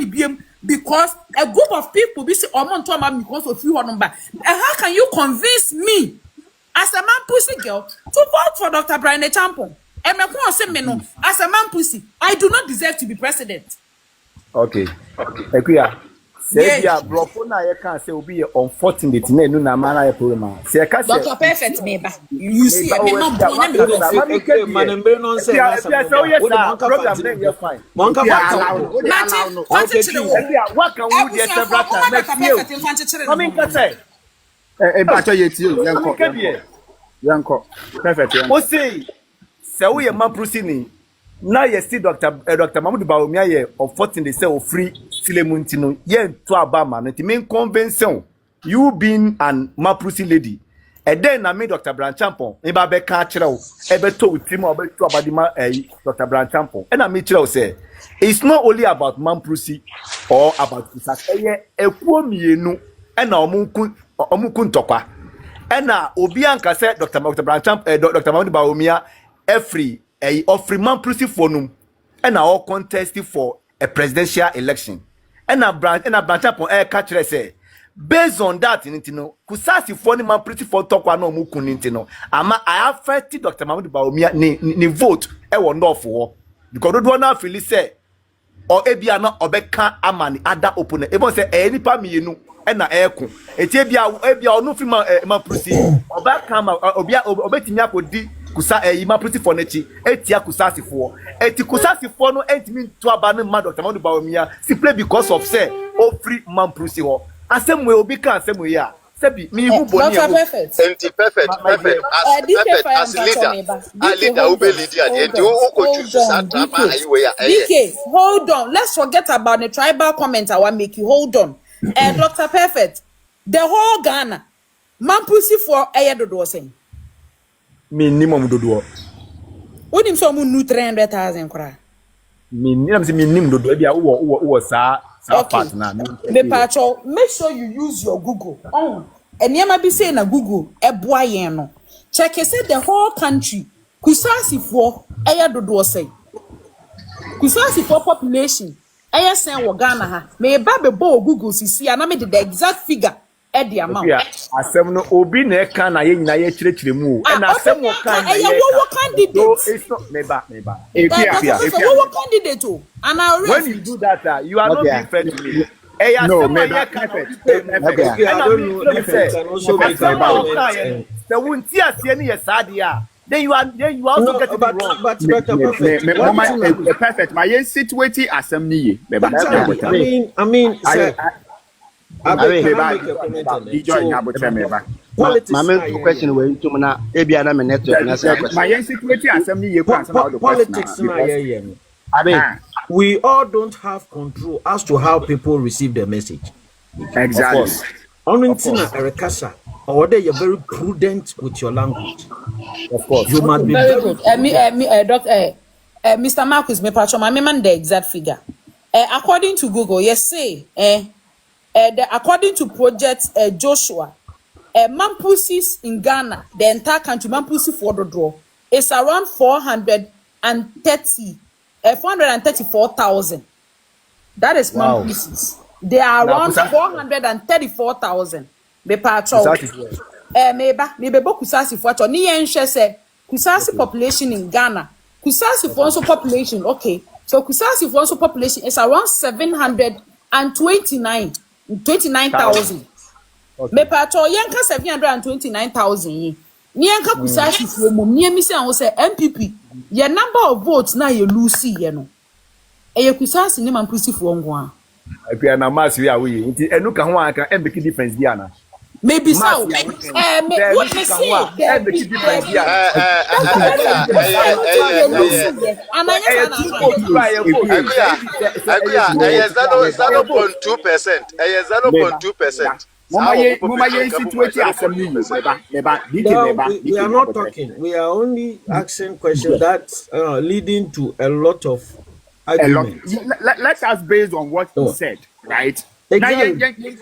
money because a group of people be say because of you number. And how can you convince me as a Mamprusi girl to vote for Dr. Bryan Acheampong? And me go say me no, as a Mamprusi, I do not deserve to be president. Okay. Ekuya. Say bia brofo na ye kan say obi unfortunate na enu na mana ye problem. Say ka say Dr. Perfect me ba. You see me no program na ye fine. What can we do several times? Come in ka say. Bacho yeti yanko. Perfect. O say we ye Mamprusi ni na ye see Dr. Mahmoud Bawumia ye unfortunately say o free Silemunti no ye to abama no ti main convention you being an Mamprusi lady and then na me Dr. Bryan Acheampong e ba be ka kire o e be to utim o be to abadima Dr. Bryan Acheampong and na me kire o say it's not only about Mamprusi or about Kusas eye ekuo mienu e na omunku ntokwa e na obi anka say Dr. Bryan Acheampong Dr. Mahmoud Bawumia every offering Mamprusi for num and all contesting for a presidential election and a Bryan Acheampong catch say based on that intino kusasi for ni Mamprusi for tokwa no mu kunintino ama I affect Dr. Mahmoud Bawumia ni vote e won no for because do na feel say or ebia na obeka amani other opponent e bon say nipa mienu e na ekun eti ebia onu fi Mamprusi obeka ma obetimi akodi kusa Mamprusi for nechi etia kusasi for eti kusasi for no entimi to abanu ma Dr. Mahmoud Bawumia simply because of say o free Mamprusi ho asem we obi kan asem we ya sebi mi hu boni e perfect as leader ube leader enti o ko choose santa ma ayiwe ya DK hold on, let's forget about the tribal comment I want make you hold on. Dr. Perfect, the whole Ghana Mamprusi for dodo saying minimum dodo. What him so mu 300,000 kra. Minimum dodo bia wo sa part na. Me pacho, make sure you use your Google. And yema be say na Google e boa yen no. Check say the whole country kusasi for dodo say. Kusasi for population sen wo Ghana ha. Me ba be bo Google sisi na me the exact figure. The amount. Asem no obi na eka na ye nyina ye kirikire mu e na asem wo kan na ye candidate. It's not neba. What candidate o? And I when you do that you are not being fair to me. No, neba. The wunti ase ni ye sade a then you also get it wrong. Perfect. My situation asem ni ye. I mean, question where to na ebia na me network na say my security assembly ye kwans about the politics na we all don't have control as to how people receive the message. Exactly. Onuntina erekasa or whether you're very prudent with your language. Of course. You must be very good. Doctor Mr. Marcus me patcho my man the exact figure. According to Google, yes say according to Project Joshua, Mamprusis in Ghana, the entire country, Mamprusi for the draw, is around 434,000. That is Mamprusis. They are around 434,000. Me patrol. Maybe Kusasi for ni yenhwe say Kusasi population in Ghana. Kusasi for also population, okay. So Kusasi for also population is around 729,000. Me pato yenka 729,000 yi. Ni yenka Kusasi for mum ni emi say an say MPP. Ye number of votes na ye lose ye no. Ye Kusasi ni Mamprusi for nwa. Akua na mass we are we. Nti enu ka ho aka em make difference dia na. Maybe so. What me say? We are not talking. We are only asking questions that leading to a lot of arguments. Let us based on what he said, right? Exactly.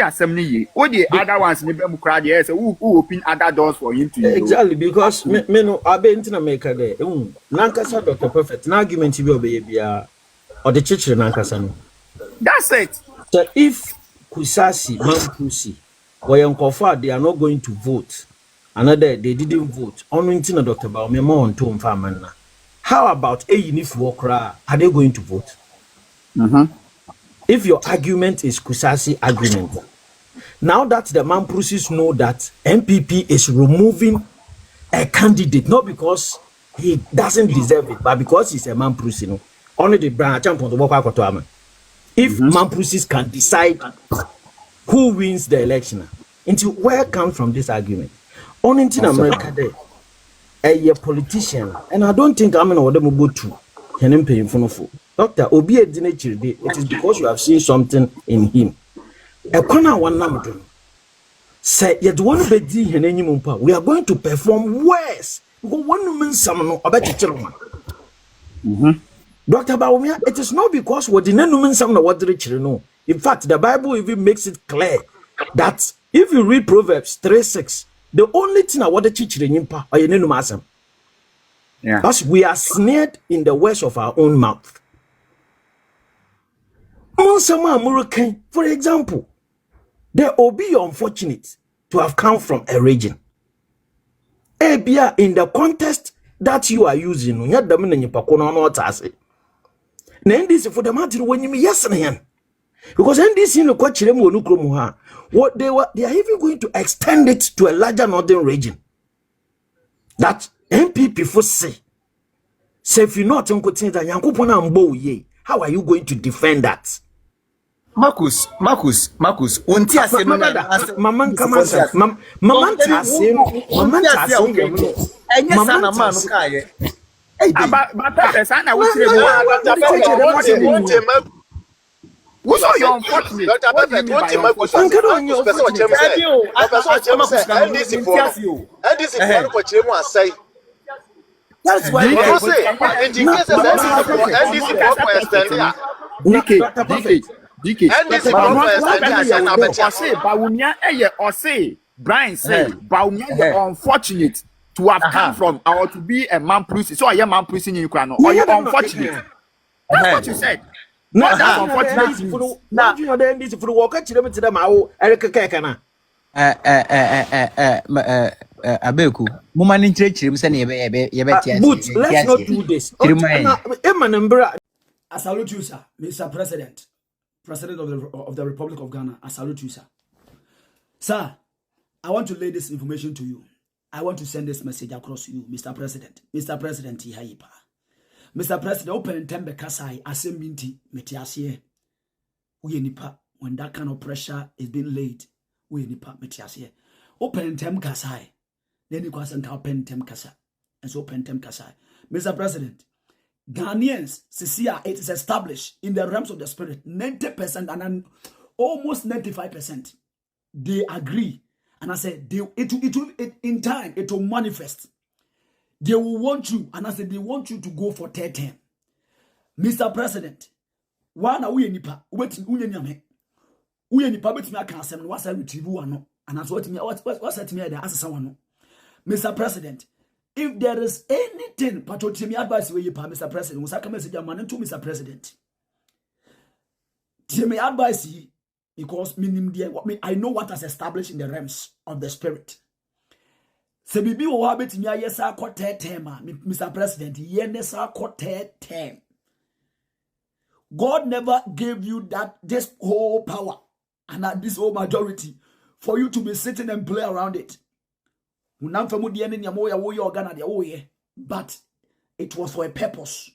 Assembly. All the other ones, who open other doors for him to exactly because me no I've in America there. Nankasa Dr. Perfect. An argument to be or the church Nankasa. That's it. So if Kusasi, Mamprusi, or they are not going to vote, another they didn't vote. On Dr. Baumemo on Tom Farman. How about a unif Wokra? Are they going to vote? If your argument is Kusasi argument, now that the Mamprusis know that MPP is removing a candidate, not because he doesn't deserve it, but because he's a Mamprusi, no. Only the Bryan Acheampong to walk out to if Mamprusis can decide who wins the election, into where comes from this argument? Only in America, there, a politician, and I don't think I'm going to go to can pay in front of Doctor Obi Edinechiride. It is because you have seen something in him. A corner one number. Say yet one bedi heneni mumpa. We are going to perform worse. Because one means some about children. Dr. Baumia, it is not because what the name means some what the children. In fact, the Bible even makes it clear that if you read Proverbs 3:6, the only thing I want to teach the nimpa or you know, yeah, because we are snared in the words of our own mouth. For example, they will be unfortunate to have come from a region. In the context that you are using, you this for the matter when you yes because NDC no kwachire what they are even going to extend it to a larger northern region. That MPP for say if you not that how are you going to defend that? Marcus, unti ase no na maman kamasa maman tase enye sana man no ka ye but person na we tire mu what's your unfortunate? What do you mean by unfortunate? That's why Bryan say Baumia unfortunate to have come from or to be a Mamprusi. So I am Mamprusi in Ukraine. Or you unfortunate. That's what you said. Not that unfortunate. Now you know the NDC for the worker to them out Eric Kekana. Abeku, woman in church, let's not do this. I salute you, sir, Mr. President of the Republic of Ghana. I salute you, sir. Sir, I want to lay this information to you. I want to send this message across to you, Mr. President. Mr. President, Ihaipa. Mr. President, open and tembe kasai asembinti metiasie. Uyenipa, when that kind of pressure is being laid, uyenipa metiasie. Open and tembe kasai. Then you can open tem kasa. And so open tem kasai. Mr. President, Ghanaians, Sisia, it is established in the realms of the spirit, 90% and almost 95%. They agree. And I said, in time, it will manifest. They will want you, and I said, they want you to go for third term. Mr. President, one uye nipa, uye nyame, uye nipa beti me aka asem no wasa retrieve one, and as what me there as someone. Mr. President, if there is anything, me advice where you Mr. President, was I come message man to Mr. President. Me advice because I know what has established in the realms of the spirit. Se bibi wo ha betimi ayesa kwete tema Mr. President yenesa kwete tem. God never gave you this whole power and this whole majority for you to be sitting and play around it. But it was for a purpose.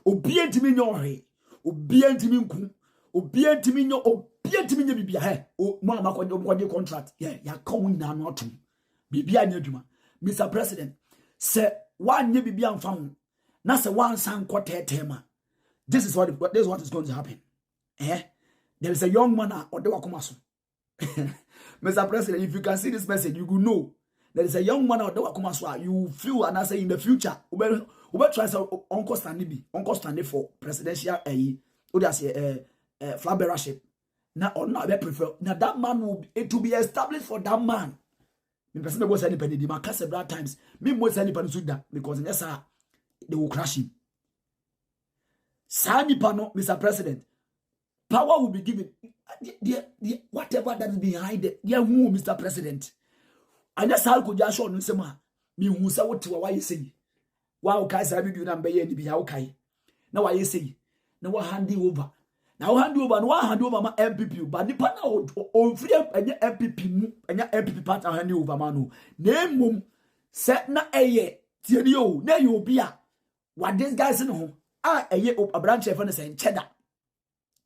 Obientimi nyohe, obientimi nku, obientimi nyo, obientimi nye bibia he. O mo na makwa contract. Ya kawo na no atum. Bibia nya dwuma. Mr. President, se wan nye bibia mfa ho. Na se wan san kwete this is what is going to happen. There is a young man odewa komaso. Mr. President, if you can see this message, you will know there is a young man odewa komaso. You feel and I say in the future, we try to Uncle Stanley for presidential flag bearership. Now or not I prefer. Now that man will be established for that man. Me person go say any penny, the several times. Me mo say any penny suda because yes sir, they will crash him. Sani pano, Mr. President. power will be given. Whatever that is behind it, who, Mr. President. And that's how could just show no sema. Me who say what why you say. Wow, guys, I do number ye be okay. Now why you say. Now what hand over. Now hand over, no hand over my MPP, but the partner on free MPP and your MPP partner hand over manu. Name mum set na eye. Tienio, ne you be a what this guys in home. A year a branch of saying cheddar.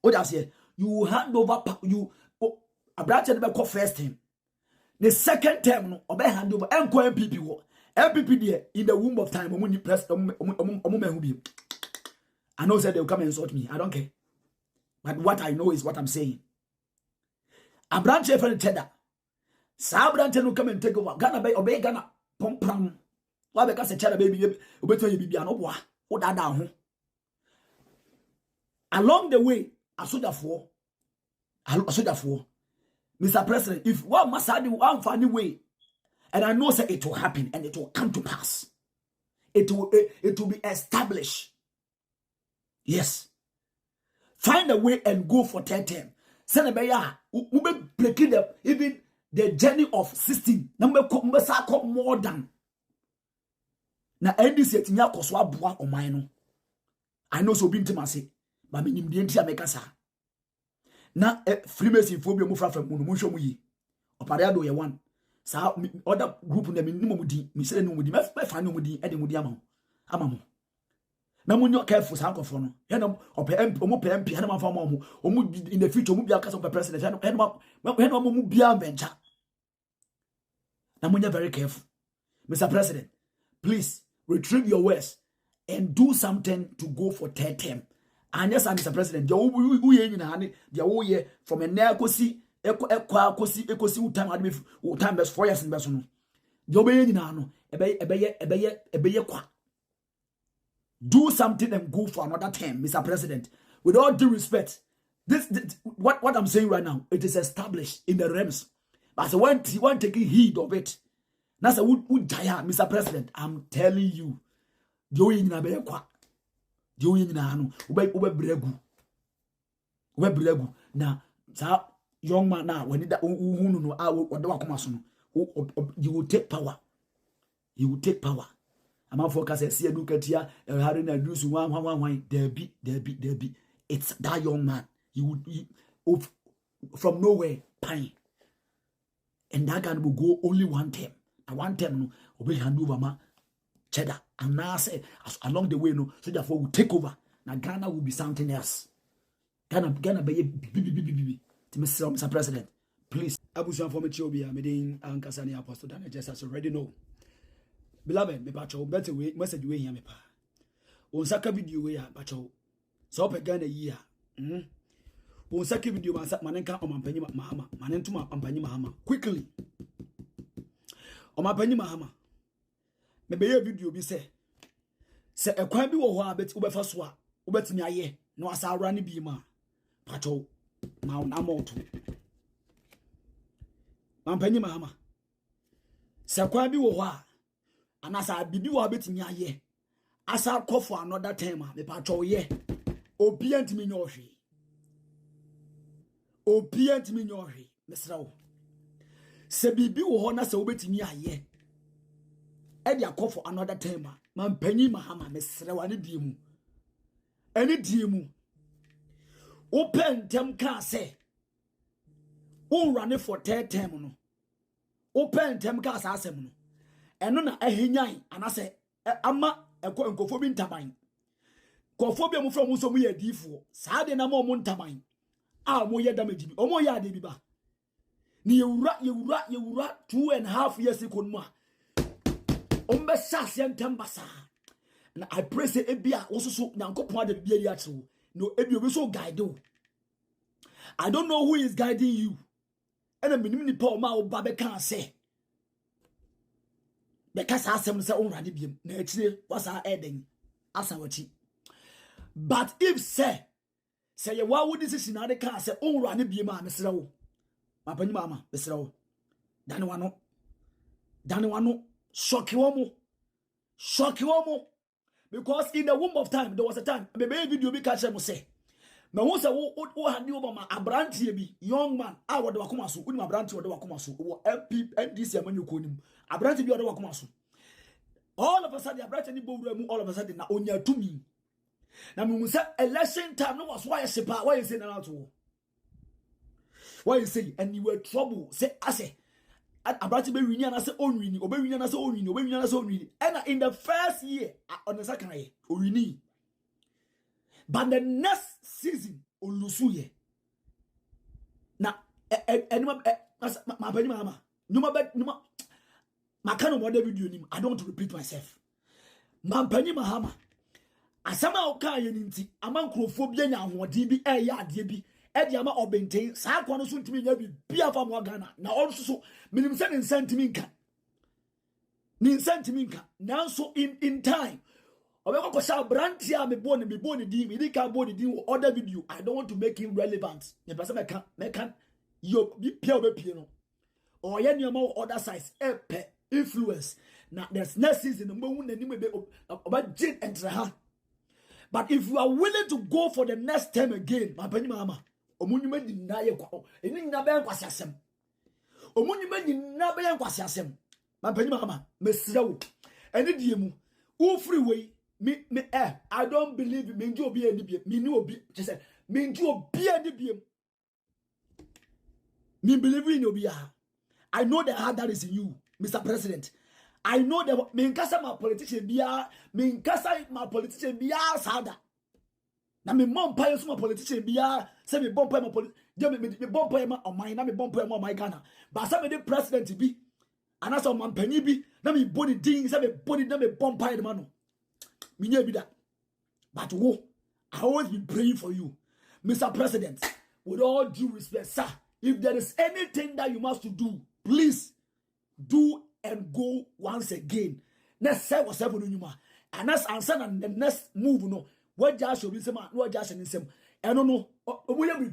What I say, you hand over you a branch of the first time. The second term no obey hand over enko MPP wo. MPP there in the womb of time when you press I know said they'll come and insult me. I don't care. But what I know is what I'm saying. A branch of cheddar. Sa branch no come and take over. Ghana bay obey Ghana pom pram. Why because a cheddar baby obey you be an obwa. What that down. Along the way, I saw that for Mr. President, if one must have one funny way, and I know that it will happen and it will come to pass, it will be established. Yes, find a way and go for 10 term. Senabaya, we be breaking up even the journey of 16. Number more than na NDC etinya koswa boa oman no. I know so be intimacy. But me nimdi enti ameka sa na Freemason phobia mu fra mu no mo hwɛ mu yi oparado ye one sa other group na me nimu di me sere no mu di me fa no mu di e de mu di ama mo na mo nyo careful sa akofo no he na ope MP he na ma fa mo in the future mu bia kasa ope president he na mu bia bencha na mo nya very careful. Mr. President, please retrieve your words and do something to go for third term. And yes, Mr. President, the who ye in honey, the whole year from a necosi, ecosi time best 4 years in Besson. The obey in ano, ebeye kwa. Do something and go for another term, Mr. President. With all due respect, this what I'm saying right now, it is established in the realms. But when taking heed of it, that's a would die, Mr. President. I'm telling you, the way in ebeye kwa. Ube bregu na sa young man now when that you will take power. I'm a focus and see a look at here having a do one there be it's that young man he from nowhere pine and that guy will go only one term and one term no obey hand over ma cheddar. And now say along the way, no, so therefore will take over. Now Ghana will be something else. Ghana be Mr. President, please. Abusuan for me chobia, me ankasani apostle Daniel just as already know. Beloved, me bacho better way message way here me pa. On saka video way bacho. So pe Ghana year. On saka video manenka omampanyi mahama. Manentuma ampanyi mahama. Quickly. Omampanyi mahama. Me be video bi se ekwan bi wo ho a bet ubefa so a ubetimi aye no asa awra ne bi ma pacho ma na moto mampanyi mahama se ekwan bi wo ho a anasa bibi wo betimi aye asa kofo another time a me pacho ye obi antimi nyohwe mesra wo se bibi wo ho na se ubetimi aye Eddie a call for another time. Man penny mahama mesrewane diemu. Any diemu. Open tem can say. O run it for third term no. Open tem can asem no. Eno na ehinyan anase ama ekofo bi ntaban. Kofo bi mu from so mu ye difo. Saa de na mo ntaban. A mo ye damage bi. O mo ye ade bi ba. Ni yewura 2.5 years ikonmu a. Ombe sase ntembasa na I pray say ebia wososo nyankopon ade bia ya chewo no ebia obi so guide o. I don't know who is guiding you ena minim ni pa o ma o ba be kan say be ka sa asem say onrade biem na akire wasa eden asa wachi. But if say ye wa wo decision ade kan say onrade biem a mesere wo mapanyi mama mesere wo dane wano shock you because in the womb of time there was a time baby video be catch them say na wo se wo hande wo ma abrantie bi young man a wo de wakoma so uni abrantie wo de wakoma so wo MP NDC amanyuko nim abrantie bi wo de wakoma so all of a sudden abrantie ni bowura mu all of a sudden na onya tumi na me say election time no was why sepa why say na to why you say and you were trouble say ase abrantie be wini na say onwini obewini na say onwini obewini na say onwini and in the first year on the second year owini. But the next season, Olusuye. Now, I don't want to repeat myself. Mampani Mahama. Asama Okaya Ninti, among Crophobia and what DB, DB, Ediama or Bente, Sakwan soon to me, Bia from Wagana. Now also, Minim Sentiminka. Ninsentiminka. Now, so in time. Me born other video. I don't want to make him relevant. Me can you be pure or any amount other size influence. Now there's next season about Jane and Trahan. But if you are willing to go for the next time again, my penny mama, omunyume deny you. Any nabe kwasiasem. Omunyume deny kwasiasem. My penny mama, Messiah. Any diemu. Who freeway. I don't believe me. Me obi any biem. Me ni obi. She said, me obi any biem. Me believe in obi. I know the heart that is in you, Mr. President. I know that me nkasa my politician biya. Me nkasa my politician biya sada. Na me bompa yesu my politician biya. Say me bompa my politician. Me bompa my on my. Na me bompa my Ghana. But say me the president bi. And as a man penny bi. Na me body ding. Say me body na me bompa the mano. But I always been praying for you, Mr. President. With all due respect, sir, if there is anything that you must do, please do and go once again. Next say what's happening, and that's answer and the next move. No, what just should be some, what just in some. I don't know. Omuye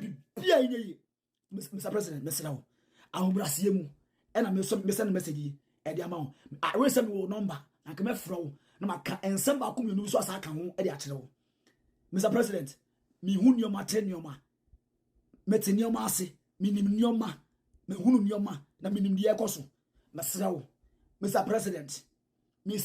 be Mr. President, Mr. Now, I will bless you, and I'm send message at the amount. I will send you a number. I come from na maka ensem ba ko menu so asa kan ho e de akere wo Mr. President mi hu nioma tenioma metenioma ase minim nioma me hunu nioma na minim de ekoso mesra wo Mr. President mi